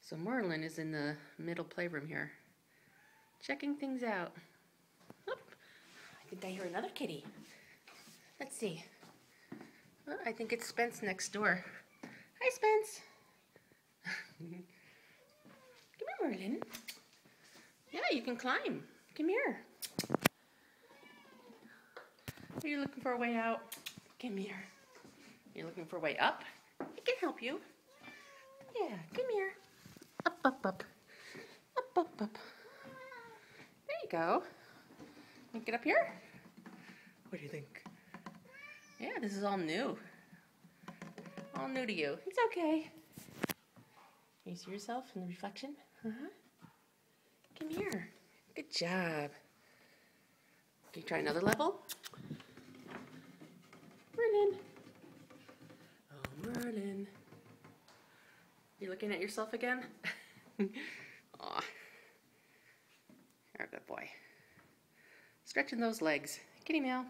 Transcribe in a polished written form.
So Merlin is in the middle playroom here, checking things out. Oop, I think I hear another kitty. Let's see. Oh, I think it's Spence next door. Hi, Spence. Come here, Merlin. Yeah, you can climb. Come here. Are you looking for a way out? Come here. You're looking for a way up? I can help you. Yeah, come here. Up, up, up. Up, up, up. There you go. Want to get up here? What do you think? Yeah, this is all new. All new to you. It's okay. You see yourself in the reflection? Uh-huh. Come here. Good job. Can you try another level? Merlin. Oh, Merlin. You looking at yourself again? Aw. You're a good boy. Stretching those legs. Kitty meow.